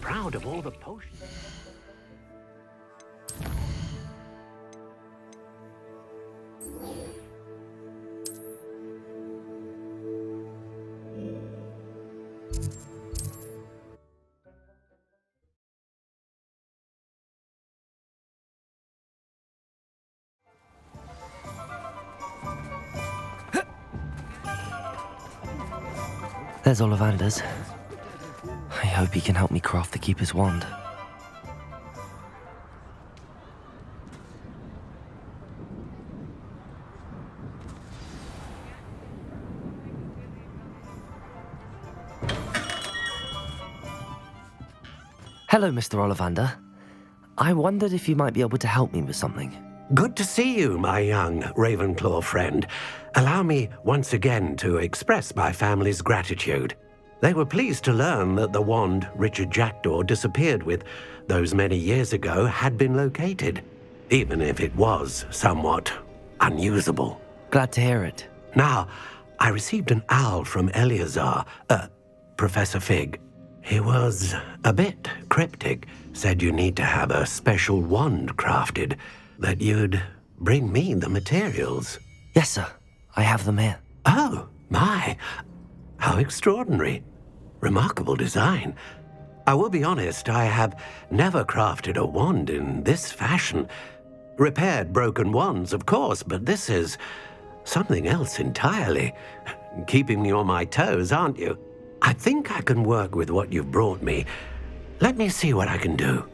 proud of all the potions. There's Ollivander's. I hope he can help me craft the Keeper's wand. Hello, Mr. Ollivander. I wondered if you might be able to help me with something. Good to see you, my young Ravenclaw friend. Allow me once again to express my family's gratitude. They were pleased to learn that the wand Richard Jackdaw disappeared with those many years ago had been located, even if it was somewhat unusable. Glad to hear it. Now, I received an owl from Eleazar, Professor Fig. He was a bit cryptic, said you need to have a special wand crafted, that you'd bring me the materials. Yes, sir. I have them here. Oh, my. How extraordinary. Remarkable design. I will be honest, I have never crafted a wand in this fashion. Repaired broken wands, of course, but this is something else entirely. Keeping me on my toes, aren't you? I think I can work with what you've brought me. Let me see what I can do.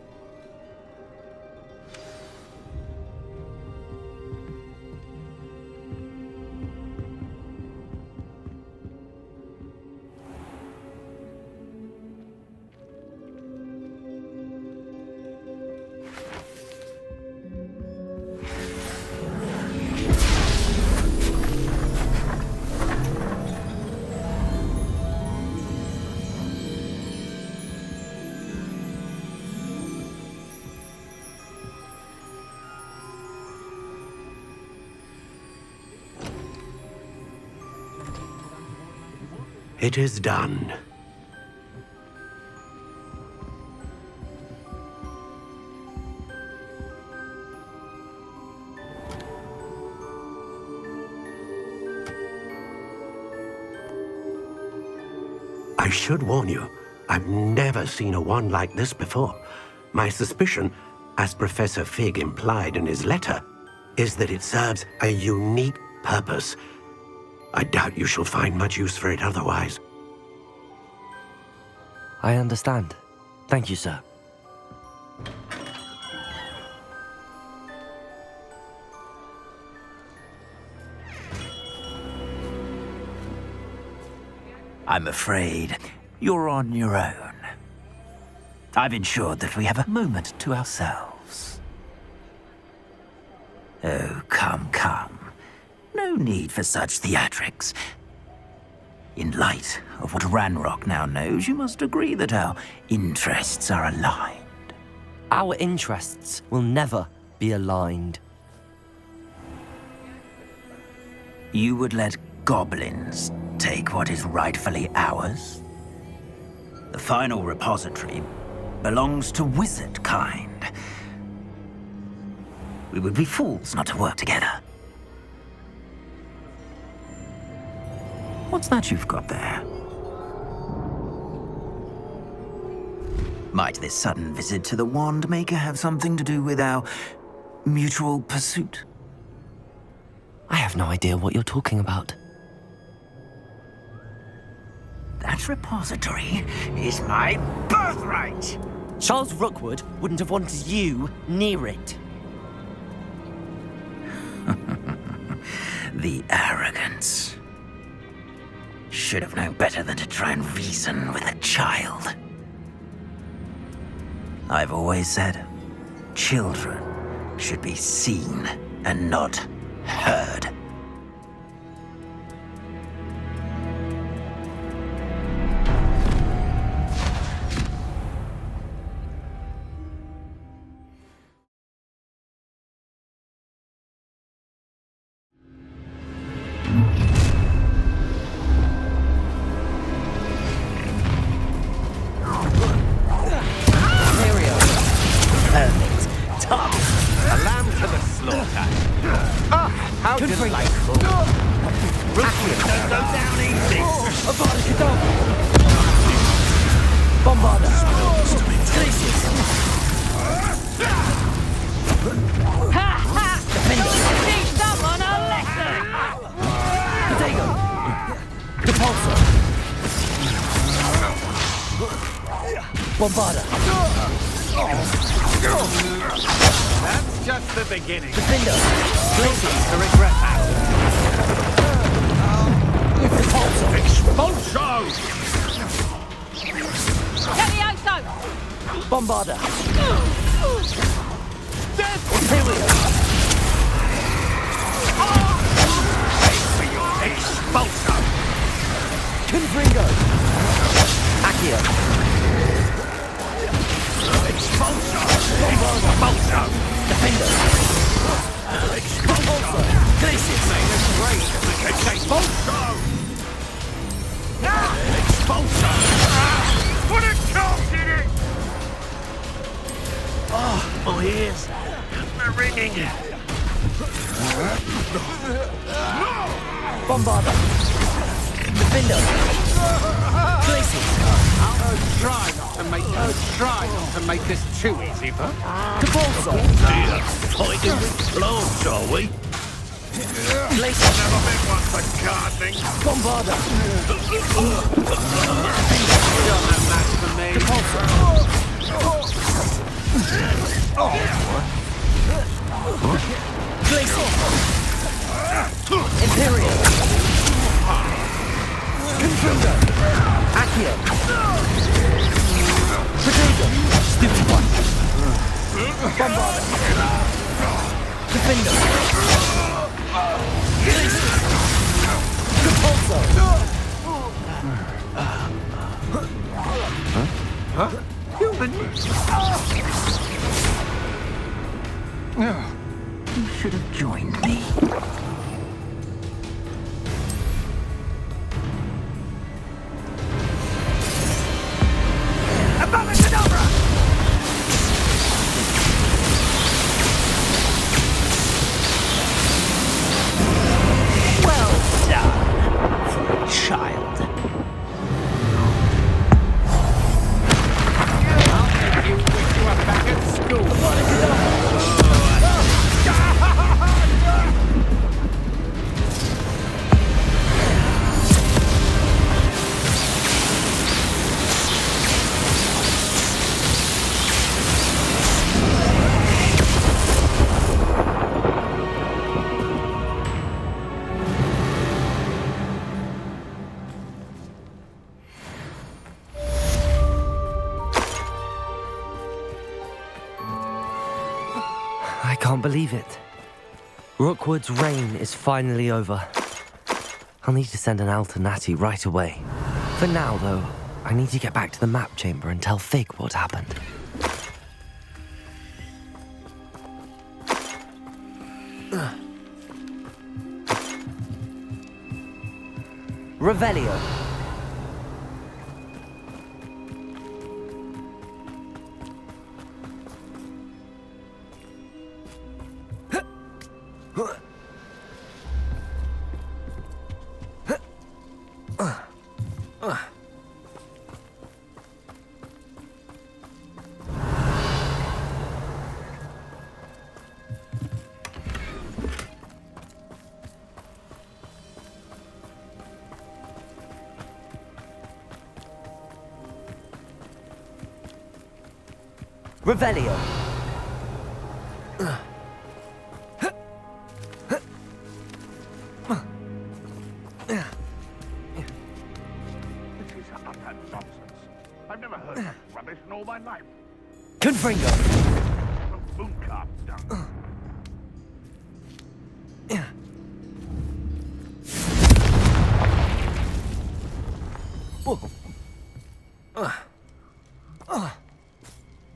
It is done. I should warn you, I've never seen a wand like this before. My suspicion, as Professor Fig implied in his letter, is that it serves a unique purpose. I doubt you shall find much use for it otherwise. I understand. Thank you, sir. I'm afraid you're on your own. I've ensured that we have a moment to ourselves. Oh, come, come. No need for such theatrics. In light of what Ranrock now knows, you must agree that our interests are aligned. Our interests will never be aligned. You would let goblins take what is rightfully ours? The final repository belongs to wizard kind. We would be fools not to work together. What's that you've got there? Might this sudden visit to the Wand Maker have something to do with our mutual pursuit? I have no idea what you're talking about. That repository is my birthright! Charles Rookwood wouldn't have wanted you near it. The arrogance. Should have known better than to try and reason with a child. I've always said, children should be seen and not heard. Bombarda! That's just the beginning. Defender! Glacius! To regret that. Expulso! Levioso! Bombarda! Dead! Imperial! Expulso! Confringo! Accio! Expulso! Expulso! Defender! Expulso! Glacius! Great! Expulso! Expulso! Put a coat in it! Oh, my ears. They're ringing. Bombarda! Defender! Glacius! Try not to make this too easy, but... Capulso! Dear, fighting with plants, are we? Glacius! Never been one for gardening. Bombarda! You're no match for me. Capulso! Glacius! Imperial! Confringo! Accio! Potato! Stupid one! Bombarda! Defender! Glacius! Capulso! You should have joined me. Well done for a child. You wish you were back at school. I can't believe it. Rookwood's reign is finally over. I'll need to send an Alternati right away. For now, though, I need to get back to the map chamber and tell Fig what happened. Revelio. Revelio. This is utter nonsense. I've never heard that rubbish in all my life. Confringo. The moon cart's done.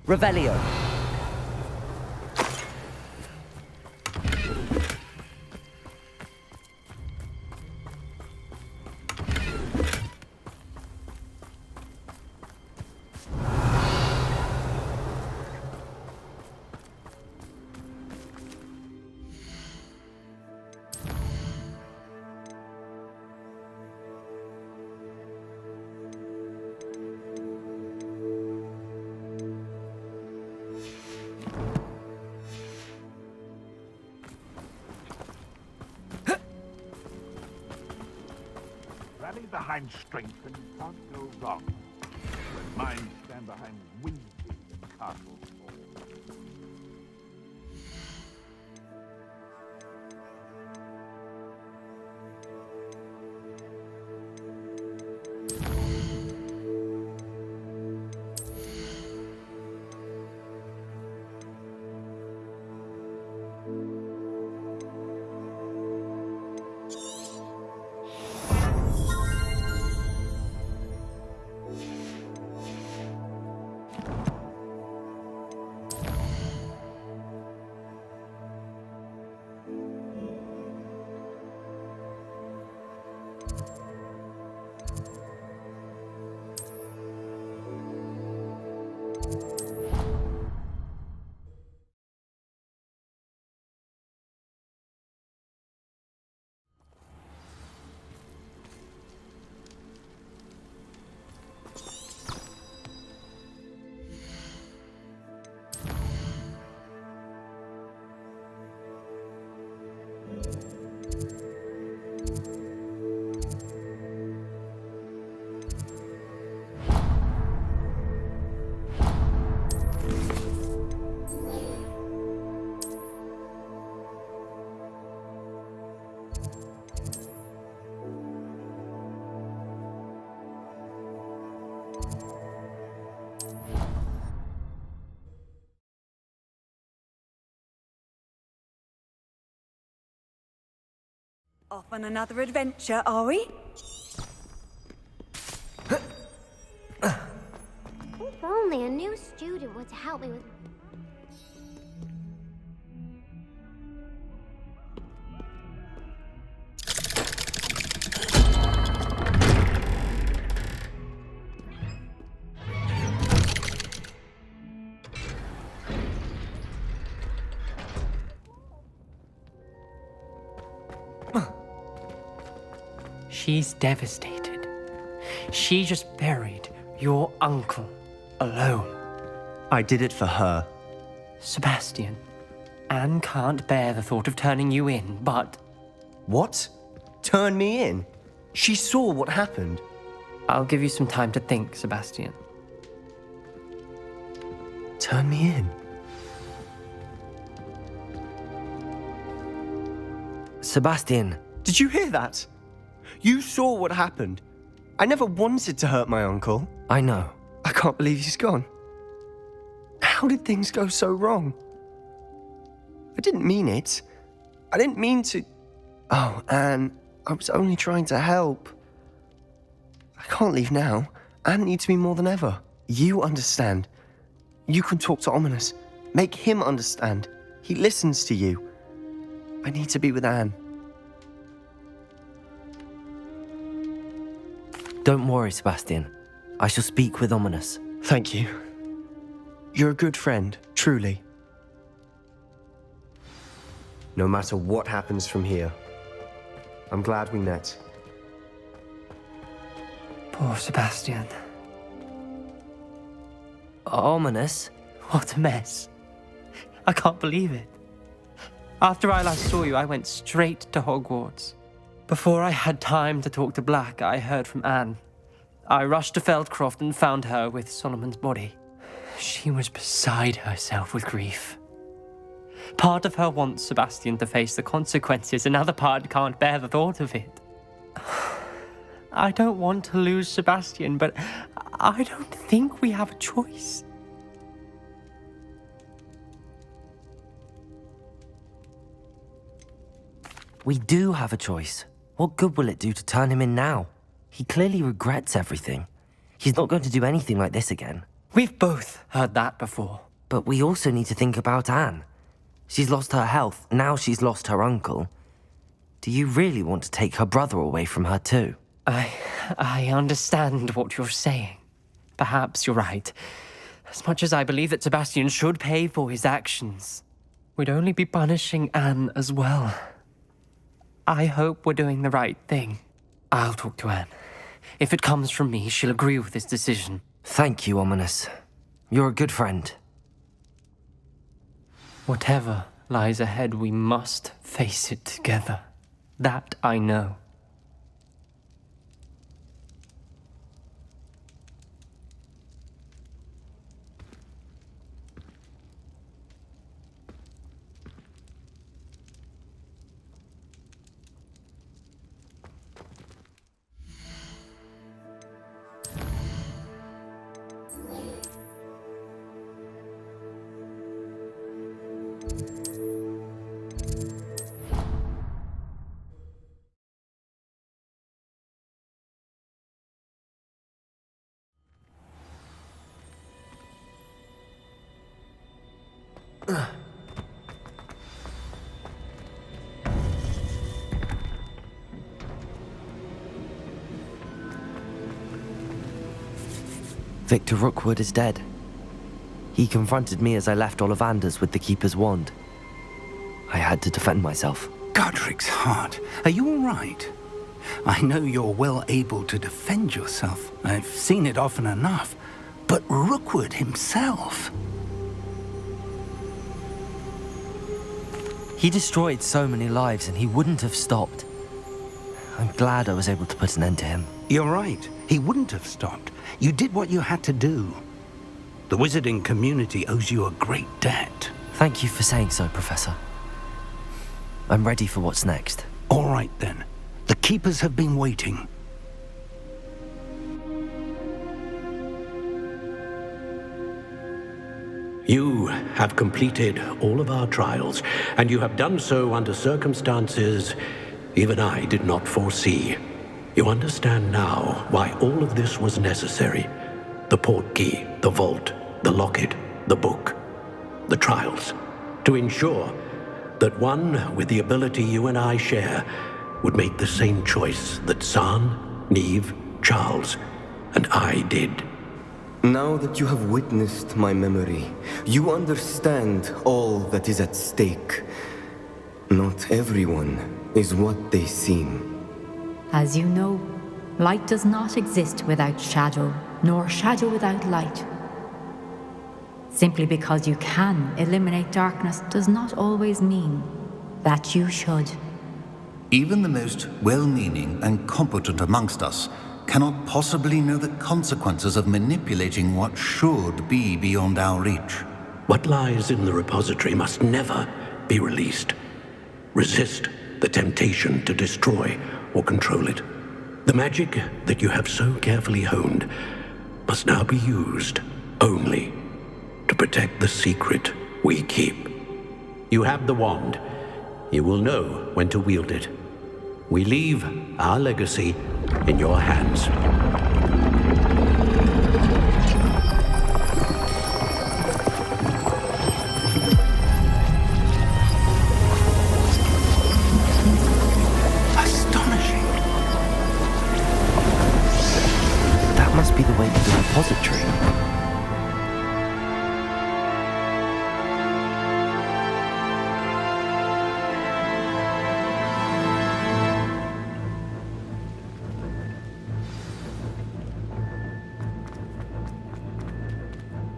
Revelio. Rally behind strength and you can't go wrong. Mine stand behind windy castle walls. Off on another adventure, are we? If only a new student were to help me with... She's devastated. She just buried your uncle alone. I did it for her. Sebastian, Anne can't bear the thought of turning you in, but What? Turn me in? She saw what happened. I'll give you some time to think, Sebastian. Turn me in? Sebastian, Did you hear that? You saw what happened. I never wanted to hurt my uncle. I know. I can't believe he's gone. How did things go so wrong? I didn't mean it. I didn't mean to... Oh, Anne, I was only trying to help. I can't leave now. Anne needs me more than ever. You understand. You can talk to Ominous. Make him understand. He listens to you. I need to be with Anne. Don't worry, Sebastian. I shall speak with Ominous. Thank you. You're a good friend, truly. No matter what happens from here, I'm glad we met. Poor Sebastian. Ominous? What a mess. I can't believe it. After I last saw you, I went straight to Hogwarts. Before I had time to talk to Black, I heard from Anne. I rushed to Feldcroft and found her with Solomon's body. She was beside herself with grief. Part of her wants Sebastian to face the consequences, another part can't bear the thought of it. I don't want to lose Sebastian, but I don't think we have a choice. We do have a choice. What good will it do to turn him in now? He clearly regrets everything. He's not going to do anything like this again. We've both heard that before. But we also need to think about Anne. She's lost her health, now she's lost her uncle. Do you really want to take her brother away from her too? I understand what you're saying. Perhaps you're right. As much as I believe that Sebastian should pay for his actions, we'd only be punishing Anne as well. I hope we're doing the right thing. I'll talk to Anne. If it comes from me, she'll agree with this decision. Thank you, Ominous. You're a good friend. Whatever lies ahead, we must face it together. That I know. Victor Rookwood is dead. He confronted me as I left Ollivander's with the Keeper's wand. I had to defend myself. Godric's heart, are you all right? I know you're well able to defend yourself. I've seen it often enough. But Rookwood himself... He destroyed so many lives and he wouldn't have stopped. I'm glad I was able to put an end to him. You're right. He wouldn't have stopped. You did what you had to do. The wizarding community owes you a great debt. Thank you for saying so, Professor. I'm ready for what's next. All right, then. The Keepers have been waiting. You have completed all of our trials, and you have done so under circumstances even I did not foresee. You understand now why all of this was necessary. The portkey, the vault, the locket, the book, the trials. To ensure that one with the ability you and I share would make the same choice that San, Neve, Charles, and I did. Now that you have witnessed my memory, you understand all that is at stake. Not everyone is what they seem. As you know, light does not exist without shadow, nor shadow without light. Simply because you can eliminate darkness does not always mean that you should. Even the most well-meaning and competent amongst us cannot possibly know the consequences of manipulating what should be beyond our reach. What lies in the repository must never be released. Resist the temptation to destroy or control it. The magic that you have so carefully honed must now be used only to protect the secret we keep. You have the wand. You will know when to wield it. We leave our legacy in your hands. Astonishing. That must be the way to the repository.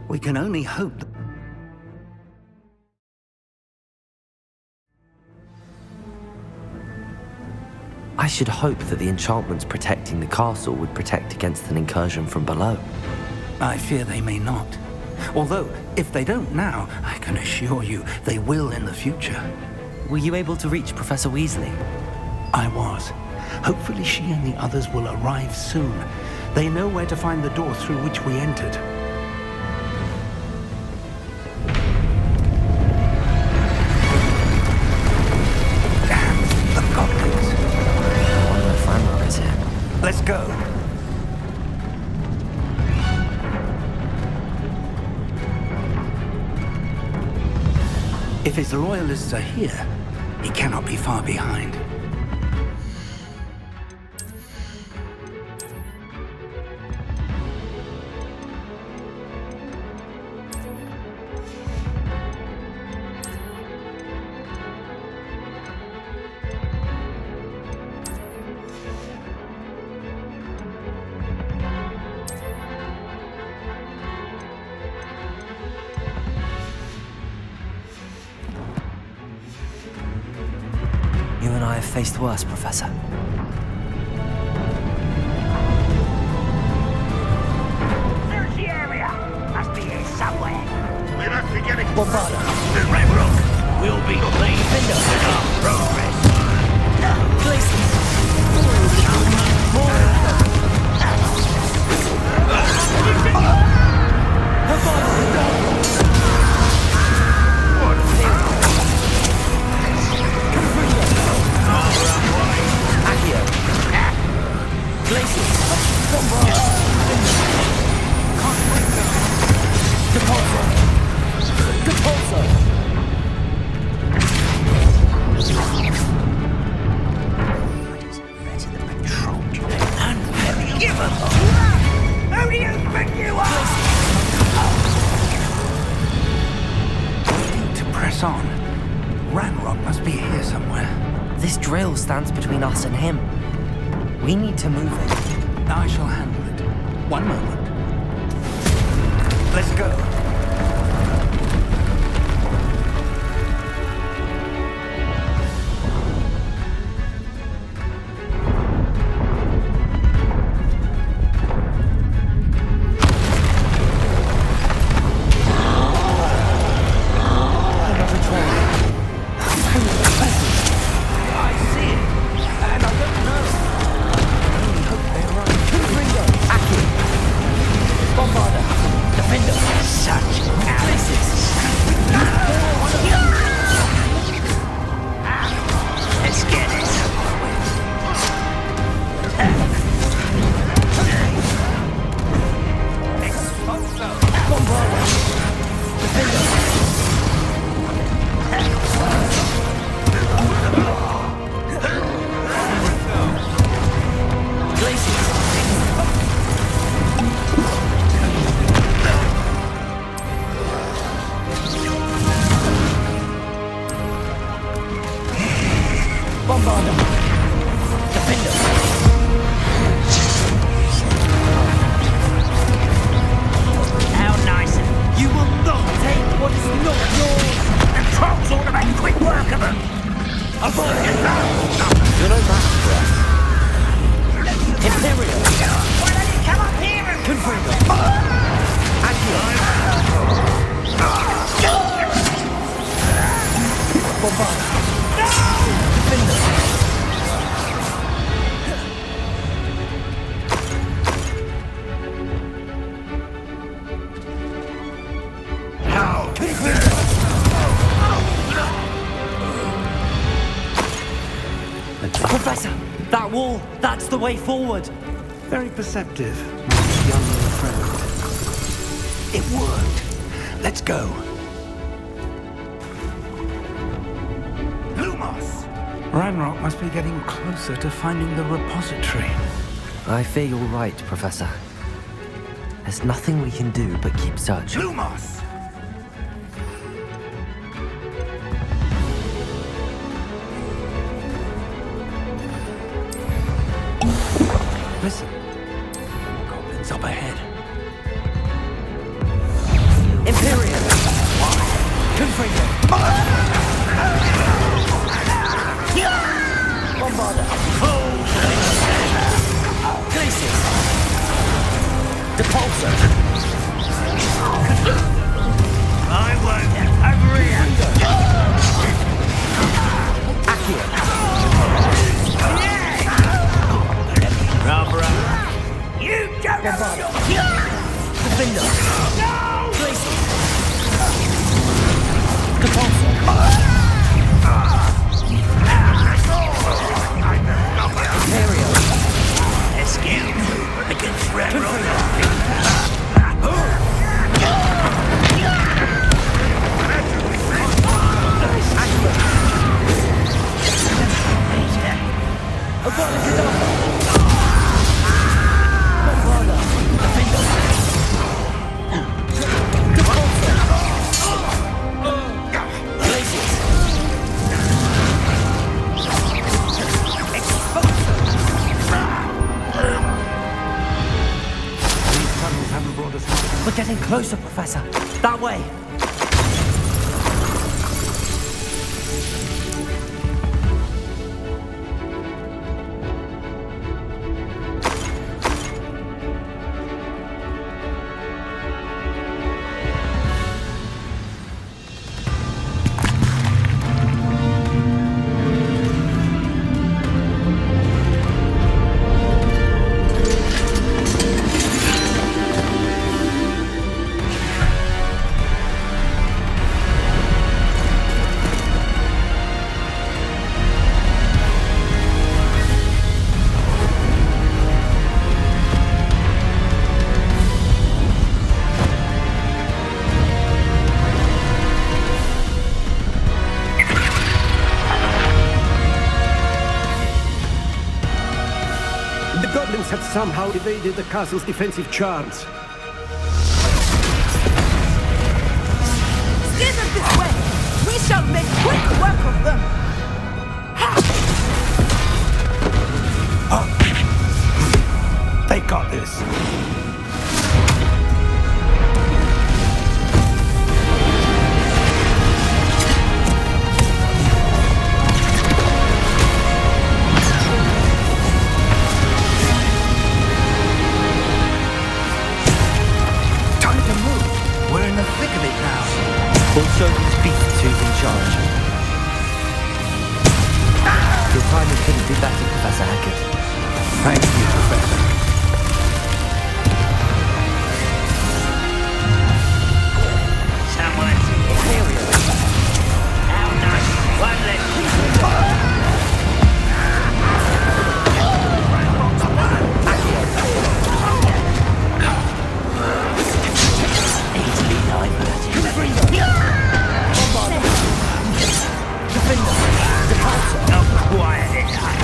We can only hope that... I should hope that the enchantments protecting the castle would protect against an incursion from below. I fear they may not. Although, if they don't now, I can assure you they will in the future. Were you able to reach Professor Weasley? I was. Hopefully she and the others will arrive soon. They know where to find the door through which we entered. Let's go. If his loyalists are here, he cannot be far behind. You and I have faced worse, Professor. Search the area. Must be here somewhere. We must be getting Bombarda. The Red Rook will be pleased with our progress. on. Ranrock must be here somewhere. This drill stands between us and him. We need to move it. I shall handle it. One moment. Let's go. Professor, that wall, that's the way forward. Very perceptive, my young friend. It worked. Let's go. Lumos! Ranrock must be getting closer to finding the repository. I fear you're right, Professor. There's nothing we can do but keep searching. Lumos! Listen. Goblins up ahead. Imperium! Confringo! Bombarder! Glacius! Depulsor! I won't. Over here. Accio! You don't Bombarder! Defender! Glacius! Depulsor! Imperial! Escape against We're getting closer, Professor. That way. The goblins have somehow evaded the castle's defensive charms. Steer them this way! We shall show these beasts who's in charge. Your timing couldn't be better, Professor Hackett. Thank you, Professor. Someone's Imperial. How nice. One less easily diverted. Not quiet enough.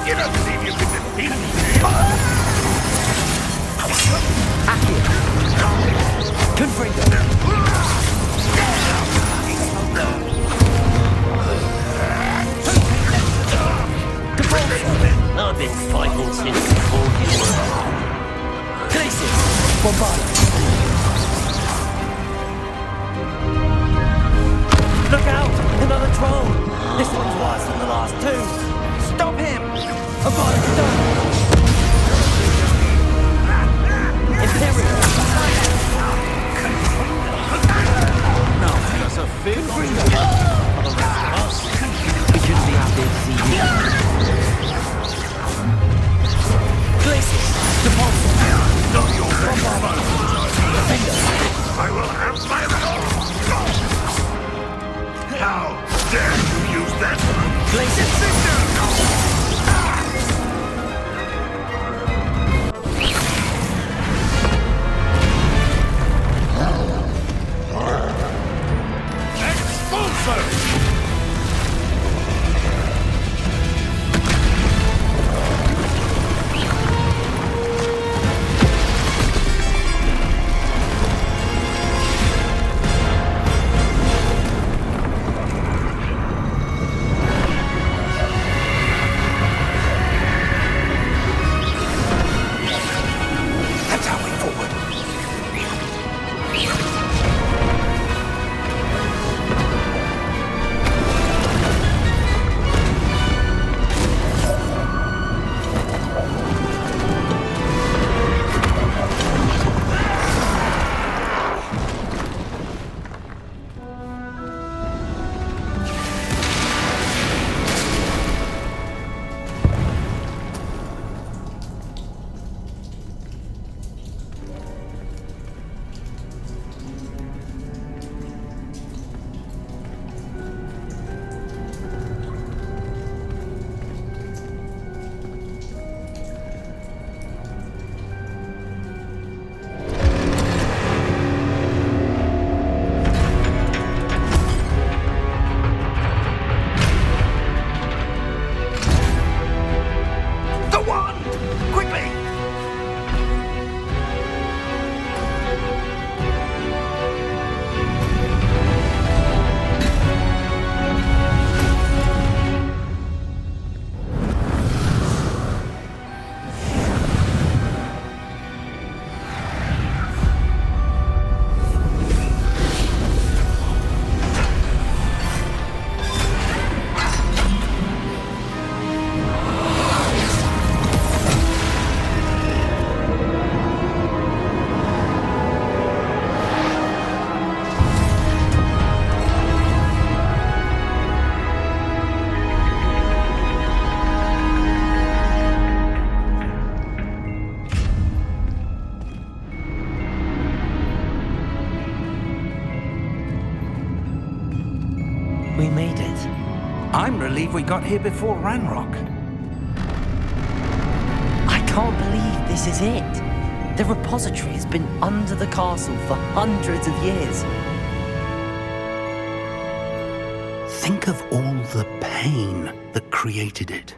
You don't believe you can defeat me? I've been fighting since before you were born. Places! Look out! Another troll! This one's worse than the last two! Stop him! Abide done! Imperial! Now, that's a fig. We shouldn't be happy to see you. Places! Deposit! Not your best fun. I will have my own. How dare you use that? Places! We made it. I'm relieved we got here before Ranrock. I can't believe this is it. The repository has been under the castle for hundreds of years. Think of all the pain that created it.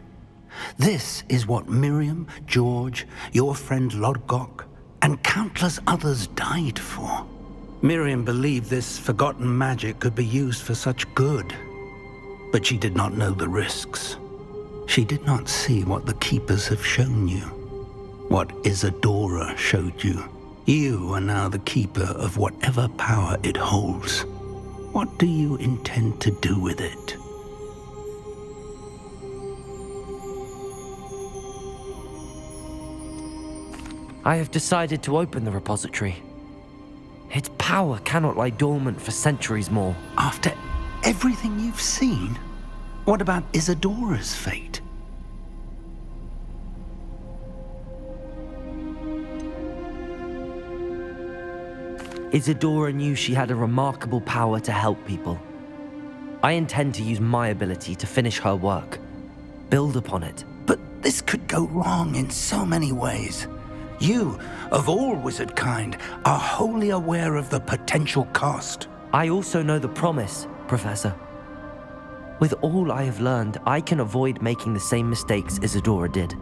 This is what Miriam, George, your friend Lodgok, and countless others died for. Miriam believed this forgotten magic could be used for such good, but she did not know the risks. She did not see what the Keepers have shown you, what Isadora showed you. You are now the Keeper of whatever power it holds. What do you intend to do with it? I have decided to open the repository. Its power cannot lie dormant for centuries more. After everything you've seen, what about Isadora's fate? Isadora knew she had a remarkable power to help people. I intend to use my ability to finish her work, build upon it. But this could go wrong in so many ways. You, of all wizard kind, are wholly aware of the potential cost. I also know the promise, Professor. With all I have learned, I can avoid making the same mistakes Isadora did.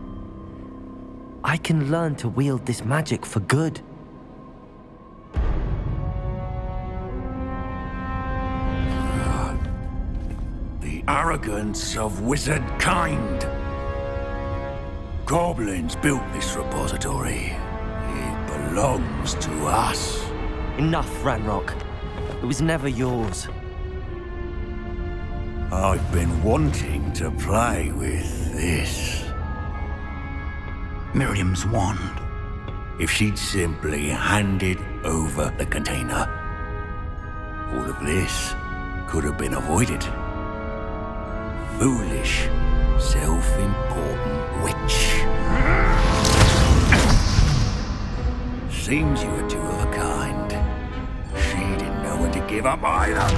I can learn to wield this magic for good. The arrogance of wizard kind. Goblins built this repository. It belongs to us. Enough, Ranrock. It was never yours. I've been wanting to play with this. Miriam's wand. If she'd simply handed over the container, all of this could have been avoided. Foolish, self-important witch. Seems you were two of a kind. She didn't know when to give up either.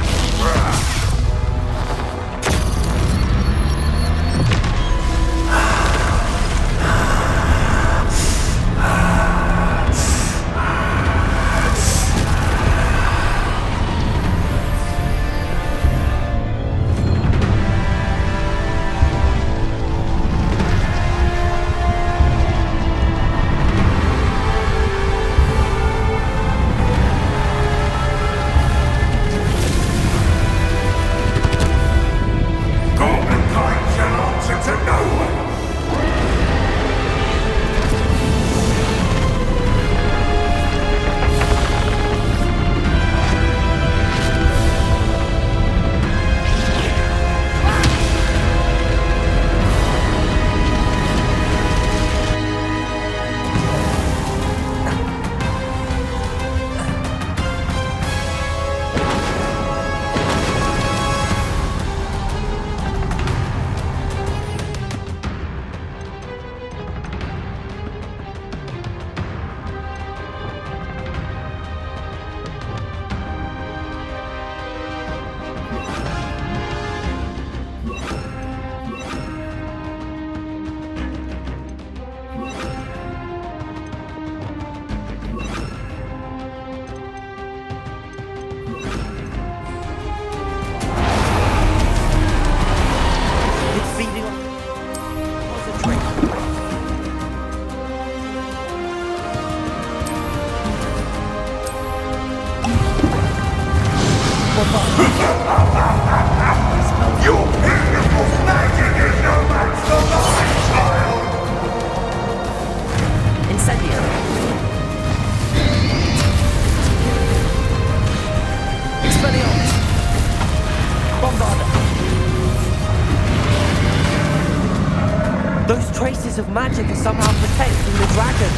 Those traces of magic are somehow protecting the dragon.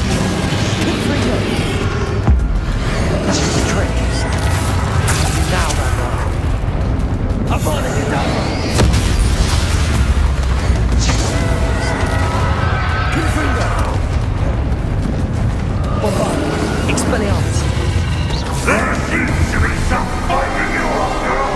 Freedom. That's the trick. Now, Ranrock. Upon it, Confringo. Bombard. Expelliarmus. There seems to be some fighting you after all.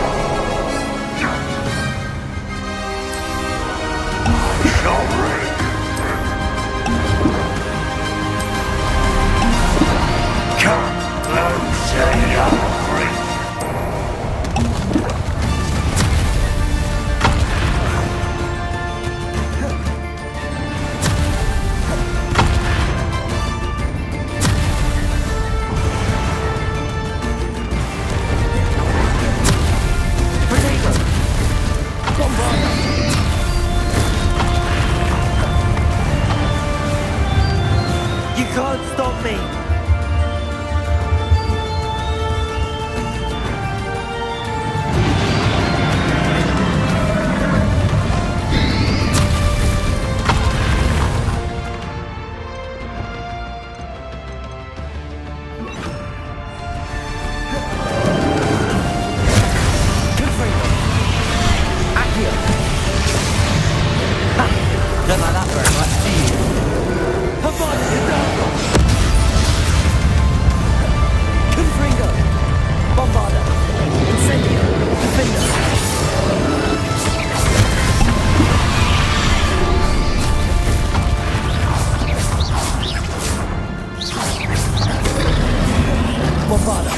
Bombarda.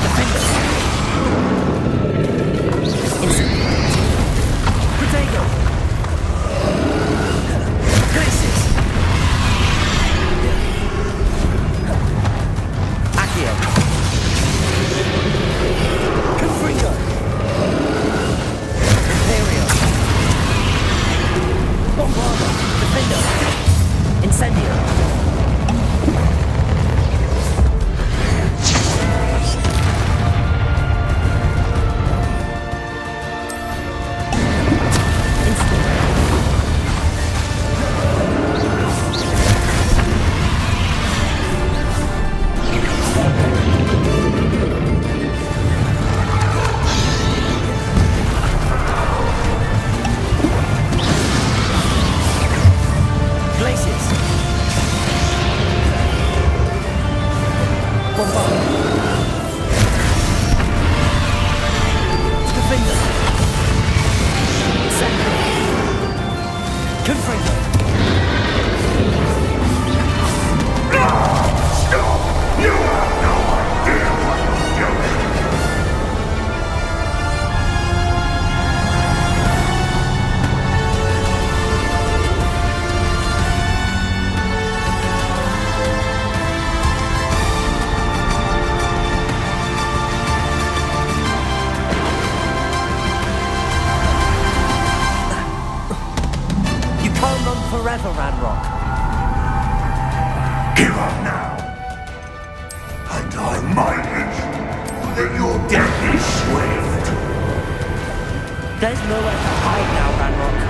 Defender. Incendio. Protego. Crisis. Accio. Confringo. Imperio. Bombarda. Defender. Incendio. Forever, Ranrock. Give up now. And I might that your death is swift. There's nowhere to hide now, Ranrock.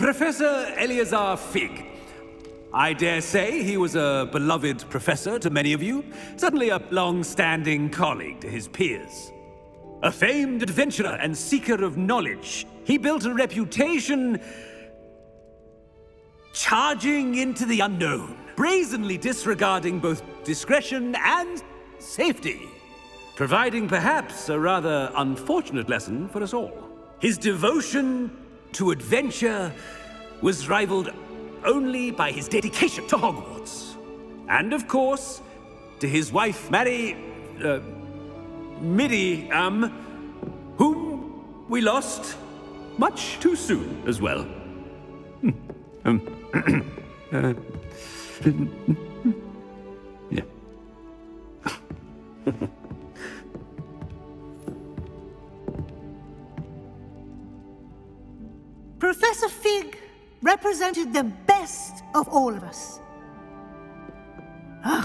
Professor Eleazar Fig. I dare say he was a beloved professor to many of you, certainly a long-standing colleague to his peers. A famed adventurer and seeker of knowledge, he built a reputation charging into the unknown, brazenly disregarding both discretion and safety, providing perhaps a rather unfortunate lesson for us all. His devotion to adventure was rivaled only by his dedication to Hogwarts. And of course, to his wife, Midi, whom we lost much too soon as well. Yeah. Professor Fig represented the best of all of us.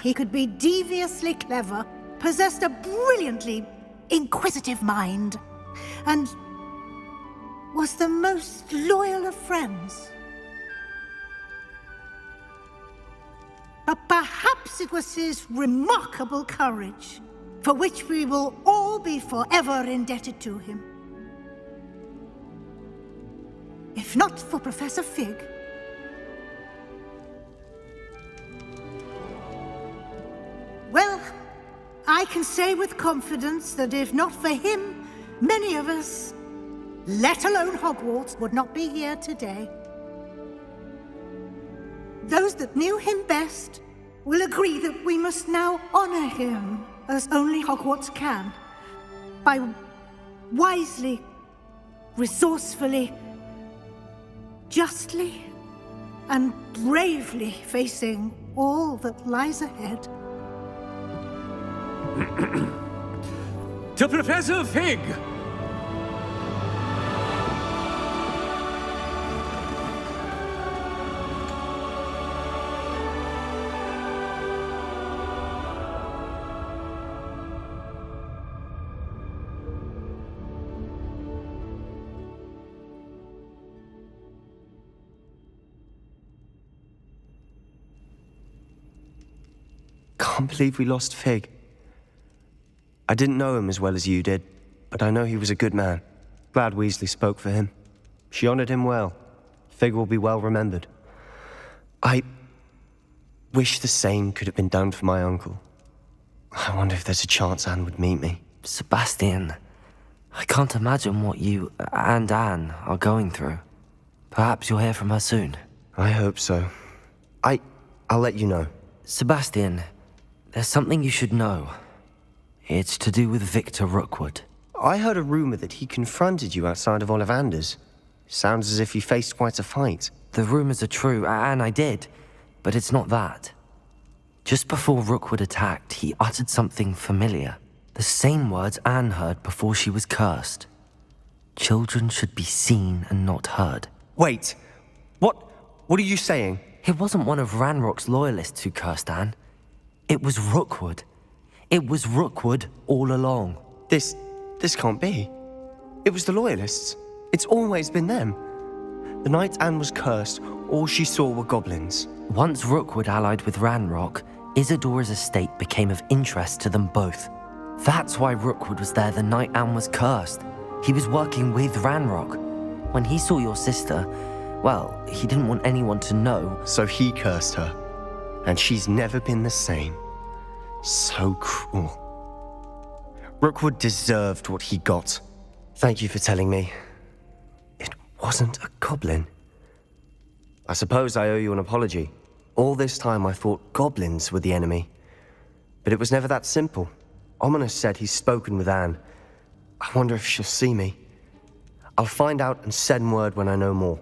He could be deviously clever, possessed a brilliantly inquisitive mind, and was the most loyal of friends. But perhaps it was his remarkable courage, for which we will all be forever indebted to him. If not for Professor Fig, well, I can say with confidence that if not for him, many of us, let alone Hogwarts, would not be here today. Those that knew him best will agree that we must now honor him as only Hogwarts can, by wisely, resourcefully, justly, and bravely facing all that lies ahead. To Professor Fig! Can't believe we lost Fig. I didn't know him as well as you did, but I know he was a good man. Glad Weasley spoke for him. She honored him well. Fig will be well remembered. I wish the same could have been done for my uncle. I wonder if there's a chance Anne would meet me. Sebastian, I can't imagine what you and Anne are going through. Perhaps you'll hear from her soon. I hope so. I'll let you know. Sebastian, there's something you should know. It's to do with Victor Rookwood. I heard a rumor that he confronted you outside of Ollivander's. Sounds as if you faced quite a fight. The rumors are true, and I did, but it's not that. Just before Rookwood attacked, he uttered something familiar. The same words Anne heard before she was cursed. Children should be seen and not heard. Wait, what are you saying? It wasn't one of Ranrock's loyalists who cursed Anne. It was Rookwood. It was Rookwood all along. This can't be. It was the Loyalists. It's always been them. The night Anne was cursed, all she saw were goblins. Once Rookwood allied with Ranrock, Isadora's estate became of interest to them both. That's why Rookwood was there the night Anne was cursed. He was working with Ranrock. When he saw your sister, well, he didn't want anyone to know. So he cursed her. And she's never been the same. So cruel. Rookwood deserved what he got. Thank you for telling me. It wasn't a goblin. I suppose I owe you an apology. All this time I thought goblins were the enemy. But it was never that simple. Ominous said he's spoken with Anne. I wonder if she'll see me. I'll find out and send word when I know more.